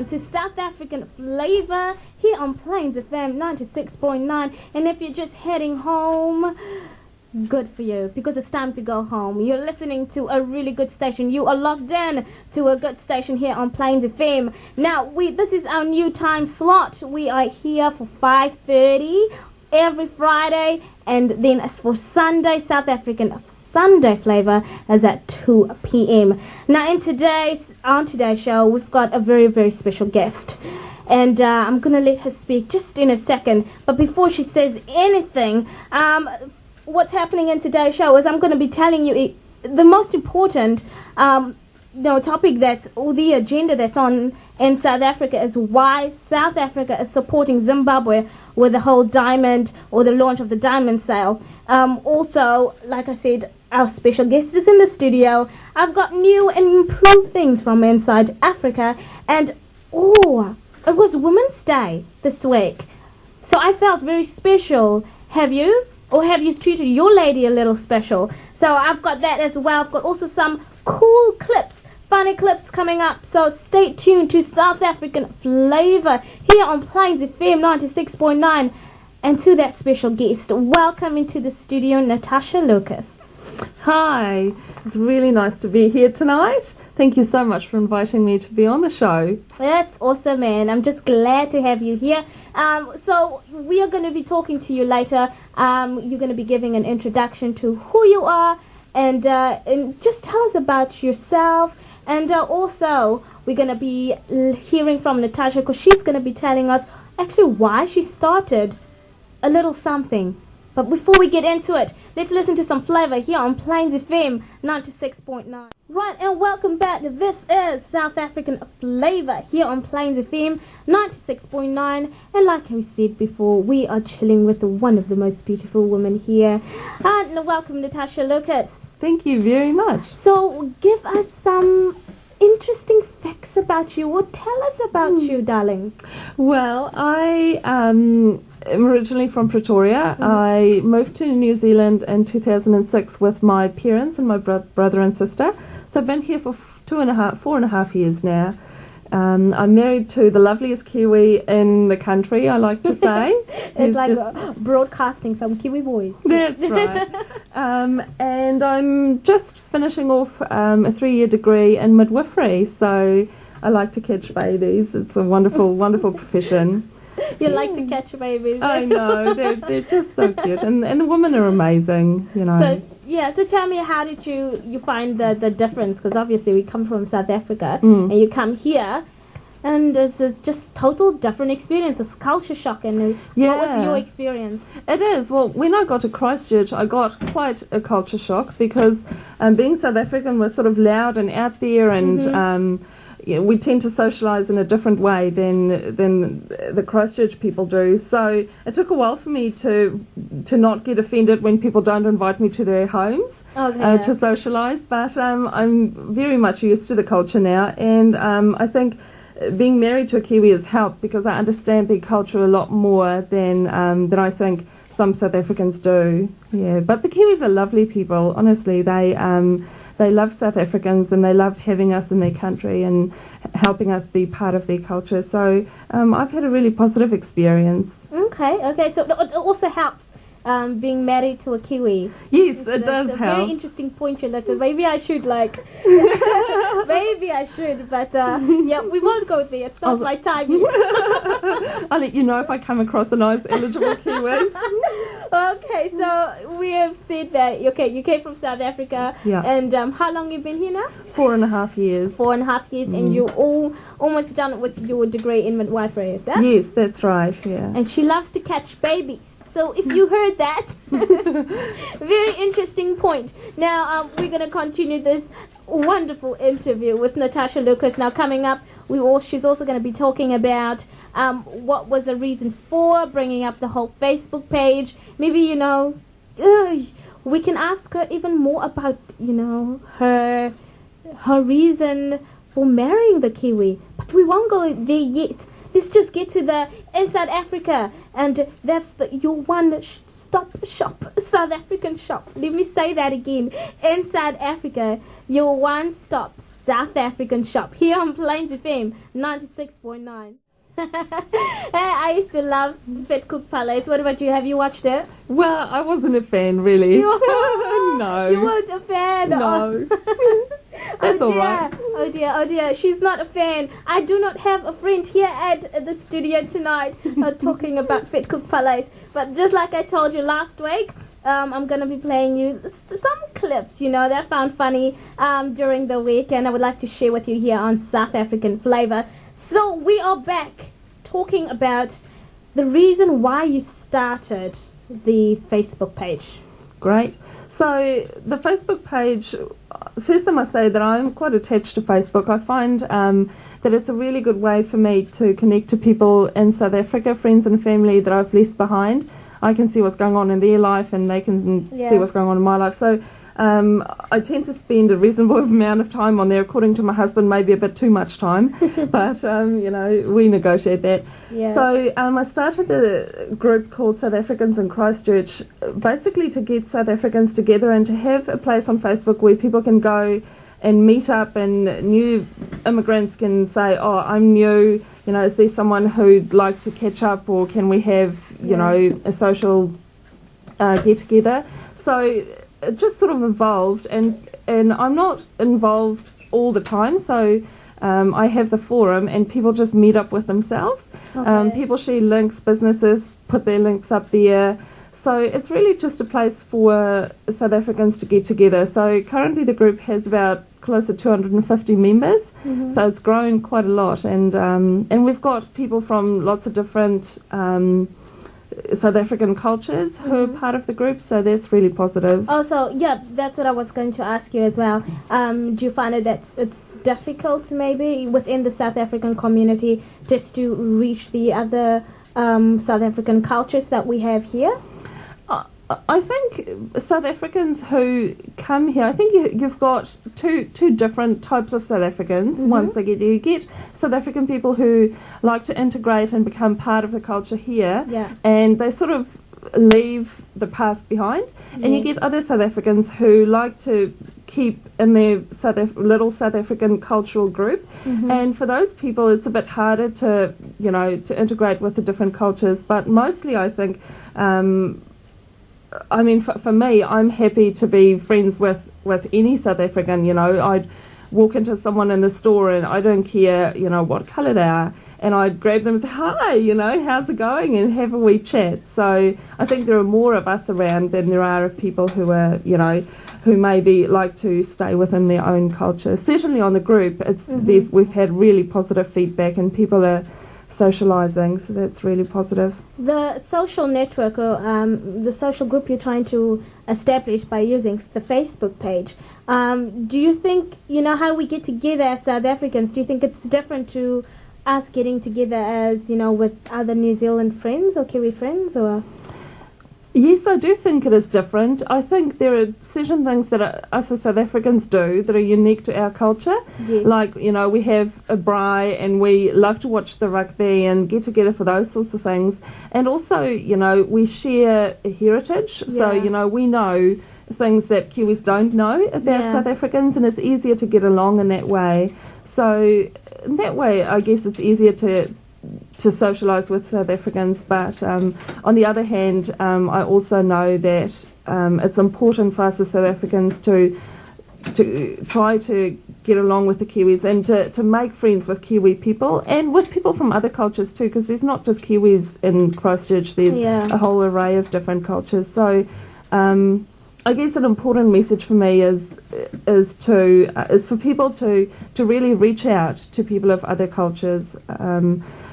welcome to South African Flavor here on Plains FM 96.9. And if you're just heading home, good for you, because it's time to go home. You're listening to a really good station. You are locked in to a good station here on Plains FM. Now, this is our new time slot. We are here for 5:30 every Friday, and then as for Sunday, South African Sunday Flavor is at 2 p.m. Now, on today's show, we've got a very, very special guest. And I'm going to let her speak just in a second. But before she says anything, what's happening in today's show is I'm going to be telling you the most important topic or the agenda that's on in South Africa is why South Africa is supporting Zimbabwe with the whole diamond or the launch of the diamond sale. Also, like I said, our special guest is in the studio. I've got new and improved things from inside Africa. And, it was Women's Day this week. So I felt very special. Have you? Or have you treated your lady a little special? So I've got that as well. I've got also some cool clips, funny clips coming up. So stay tuned to South African Flavor here on Plains FM 96.9. And to that special guest, welcome into the studio, Natashia Lucas. Hi, it's really nice to be here tonight. Thank you so much for inviting me to be on the show. That's awesome, man. I'm just glad to have you here. So we are going to be talking to you later. You're going to be giving an introduction to who you are and just tell us about yourself. And also we're going to be hearing from Natasha because she's going to be telling us actually why she started a little something. But before we get into it, let's listen to some flavor here on Plains FM 96.9. Right, and welcome back. This is South African Flavor here on Plains FM 96.9. And like we said before, we are chilling with one of the most beautiful women here. And welcome, Natashia Lucas. Thank you very much. So give us some interesting facts about you. What tell us about you, darling? Well, I am originally from Pretoria. I moved to New Zealand in 2006 with my parents and my brother and sister. So I've been here for 4.5 years now. I'm married to the loveliest Kiwi in the country, I like to say. It's like broadcasting some Kiwi boys. That's right. And I'm just finishing off a 3-year degree in midwifery, so I like to catch babies. It's a wonderful, wonderful profession. You like to catch babies. I know, they're just so cute, and the women are amazing, you know. So tell me, how did you find the difference? Because obviously we come from South Africa, and you come here, and it's just total different experience. It's culture shock. And what was your experience? It is. Well, when I got to Christchurch, I got quite a culture shock because being South African, we're sort of loud and out there, and we tend to socialise in a different way than the Christchurch people do. So it took a while for me to not get offended when people don't invite me to their homes to socialise. But I'm very much used to the culture now, and I think being married to a Kiwi has helped because I understand their culture a lot more than I think some South Africans do. Yeah, but the Kiwis are lovely people. Honestly, they love South Africans and they love having us in their country and helping us be part of their culture. So I've had a really positive experience. Okay. So it also helps being married to a Kiwi. Yes, it does help. Very interesting point you left. Maybe I should but yeah, we won't go there. It's not my time yet. I'll let you know if I come across a nice eligible Kiwi. Okay, so we have said that you came from South Africa, and how long you been here now? 4.5 years. 4.5 years, and you're almost done with your degree in midwifery, is that? Yes, that's right. Yeah. And she loves to catch babies. So if you heard that, very interesting point. Now we're going to continue this wonderful interview with Natashia Lucas. Now coming up, she's also going to be talking about what was the reason for bringing up the whole Facebook page. Maybe we can ask her even more about her reason for marrying the Kiwi. But we won't go there yet. Let's just get to the Inside Africa, and that's your one-stop shop, South African shop. Let me say that again. Inside Africa, your one-stop South African shop here on Plains FM 96.9. I used to love Fit Cook Palace. What about you? Have you watched it? Well, I wasn't a fan, really. No. You weren't a fan? No. That's all right. Oh dear, oh dear. She's not a fan. I do not have a friend here at the studio tonight talking about Fit Cook Palace. But just like I told you last week, I'm going to be playing you some clips, that I found funny during the week, and I would like to share with you here on South African Flavor. So we are back talking about the reason why you started the Facebook page. Great. So the Facebook page, first I must say that I'm quite attached to Facebook. I find that it's a really good way for me to connect to people in South Africa, friends and family that I've left behind. I can see what's going on in their life and they can see what's going on in my life. So I tend to spend a reasonable amount of time on there, according to my husband, maybe a bit too much time, but we negotiate that. Yeah. So I started the group called South Africans in Christchurch, basically to get South Africans together and to have a place on Facebook where people can go and meet up, and new immigrants can say, oh, I'm new, is there someone who'd like to catch up, or can we have, a social get-together? So it just sort of evolved, and I'm not involved all the time, so I have the forum and people just meet up with themselves. Okay. People share links, businesses put their links up there. So it's really just a place for South Africans to get together. So currently the group has about close to 250 members, so it's grown quite a lot, and we've got people from lots of different South African cultures who are part of the group, so that's really positive. Also, that's what I was going to ask you as well. Do you find that it's difficult maybe within the South African community just to reach the other South African cultures that we have here? I think South Africans who come here, I think you've got two different types of South Africans. Once they get here, you get South African people who like to integrate and become part of the culture here, and they sort of leave the past behind. And you get other South Africans who like to keep in their little South African cultural group, and for those people it's a bit harder to integrate with the different cultures. But mostly I think for me, I'm happy to be friends with any South African. I'd walk into someone in the store and I don't care, what colour they are, and I'd grab them and say, hi, how's it going, and have a wee chat. So I think there are more of us around than there are of people who are, who maybe like to stay within their own culture. Certainly on the group, we've had really positive feedback and people are socialising, so that's really positive. The social network or the social group you're trying to establish by using the Facebook page, do you think, how we get together as South Africans, do you think it's different to us getting together as, with other New Zealand friends or Kiwi friends, or? Yes, I do think it is different. I think there are certain things that us as South Africans do that are unique to our culture. Yes. Like, we have a braai and we love to watch the rugby and get together for those sorts of things. And also, we share a heritage. So, we know things that Kiwis don't know about South Africans, and it's easier to get along in that way. So, in that way, I guess it's easier to socialise with South Africans, but on the other hand, I also know that it's important for us as South Africans to try to get along with the Kiwis and to make friends with Kiwi people and with people from other cultures too, because there's not just Kiwis in Christchurch, there's a whole array of different cultures. So I guess an important message for me is for people to really reach out to people of other cultures,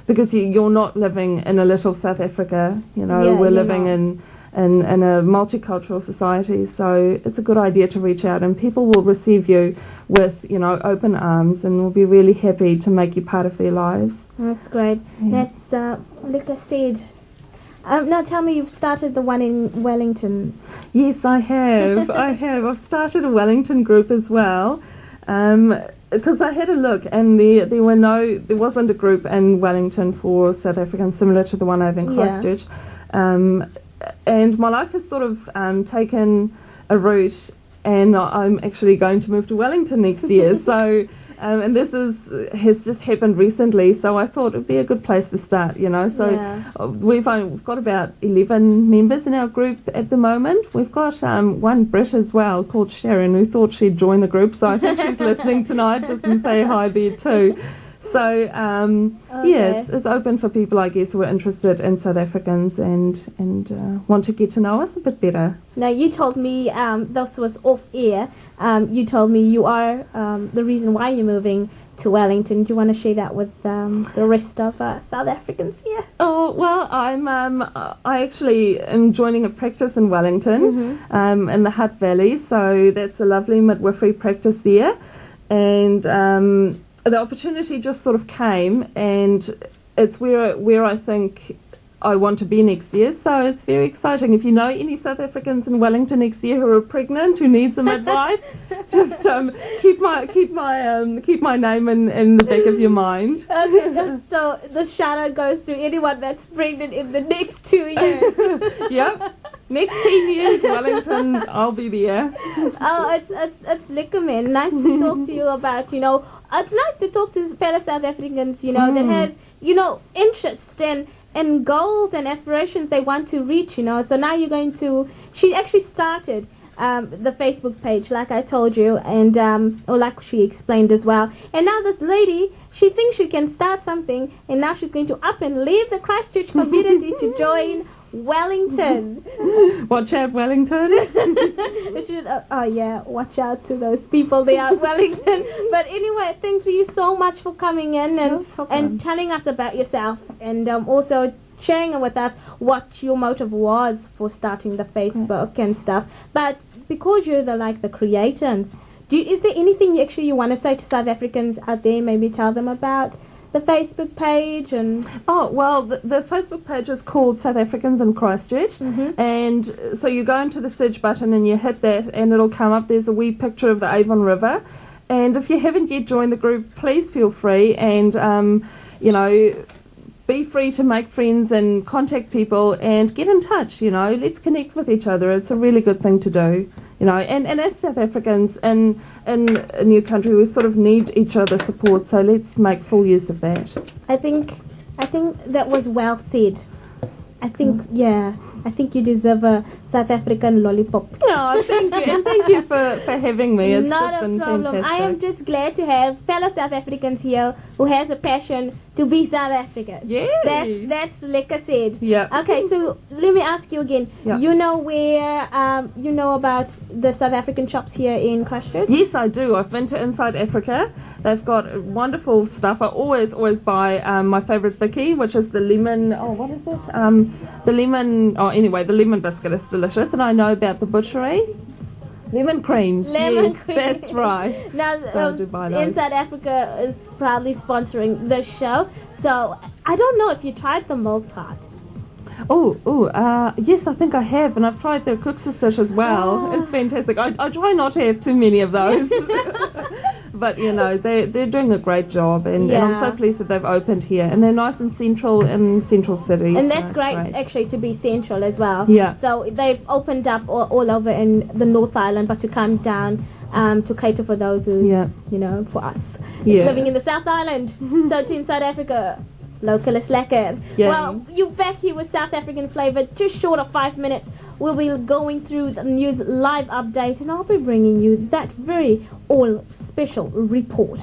because you're not living in a little South Africa, we're living in a multicultural society, so it's a good idea to reach out, and people will receive you with open arms and will be really happy to make you part of their lives. That's great. That's like I said. Now tell me, you've started the one in Wellington. Yes, I have. I've started a Wellington group as well, because I had a look, and there wasn't a group in Wellington for South Africans similar to the one I have in Christchurch. And my life has sort of taken a route, and I'm actually going to move to Wellington next year. So And this has just happened recently, so I thought it would be a good place to start, you know. So we've got about 11 members in our group at the moment. We've got one Brit as well called Sharon who thought she'd join the group, so I think she's listening tonight just to say hi there too. So yeah, it's open for people, I guess, who are interested in South Africans and want to get to know us a bit better. Now, you told me, this was off air, you told me you are the reason why you're moving to Wellington. Do you want to share that with the rest of South Africans here? Oh, well, I actually am joining a practice in Wellington, in the Hutt Valley, so that's a lovely midwifery practice there. And the opportunity just sort of came, and it's where I think I want to be next year, so it's very exciting. If you know any South Africans in Wellington next year who are pregnant, who needs a midwife, just keep my name in the back of your mind. Okay, so the shout out goes to anyone that's pregnant in the next 2 years. Yep. Next 10 years, Wellington, I'll be there. Oh, it's lekker, man. Nice to talk to you about, you know, it's nice to talk to fellow South Africans, you know, that has, you know, interest and goals and aspirations they want to reach, you know. So now you're going to, she actually started the Facebook page, like I told you, and or like she explained as well. And now this lady, she thinks she can start something, and now she's going to up and leave the Christchurch community to join Wellington. Watch out, Wellington. Oh yeah, watch out to those people there at Wellington. But anyway, thank you so much for coming in and telling us about yourself, and also sharing with us what your motive was for starting the Facebook and stuff. But because you're the creators, is there anything you want to say to South Africans out there? Maybe tell them about the Facebook page and... Oh, well, the Facebook page is called South Africans in Christchurch, and so you go into the search button and you hit that and it'll come up. There's a wee picture of the Avon River, and if you haven't yet joined the group, please feel free and, you know, be free to make friends and contact people and get in touch, you know. Let's connect with each other. It's a really good thing to do, you know. And as South Africans in a new country, we sort of need each other's support, so let's make full use of that. I think that was well said. I think you deserve a South African lollipop. Oh, thank you, and thank you for having me. It's Not just a been problem. fantastic. I am just glad to have fellow South Africans here who has a passion to be South African. Yay. That's like I said. Yeah. Okay, so let me ask you again. Yeah. You know where you know about the South African shops here in Christchurch? Yes, I do. I've been to Inside Africa. They've got wonderful stuff. I always buy my favourite bicky, which is the lemon. Oh, what is it? The lemon. Oh, anyway, the lemon biscuit is delicious. And I know about the butchery. Lemon creams. Lemon yes, cream. That's right. Now, So I do buy those. Inside Africa is proudly sponsoring this show. So I don't know if you tried the milk tart. Yes, I think I have, and I've tried their cook's dish as well. Oh. It's fantastic. I try not to have too many of those, but you know they're doing a great job, and I'm so pleased that they've opened here, and they're nice and central in Central City. And so that's great, actually, to be central as well. Yeah. So they've opened up all over in the North Island, but to come down to cater for those who, you know, for us, living in the South Island. So to Inside Africa. Local is lekker. Yeah. Well, you're back here with South African flavour, just short of 5 minutes. We'll be going through the news live update, and I'll be bringing you that very all special report.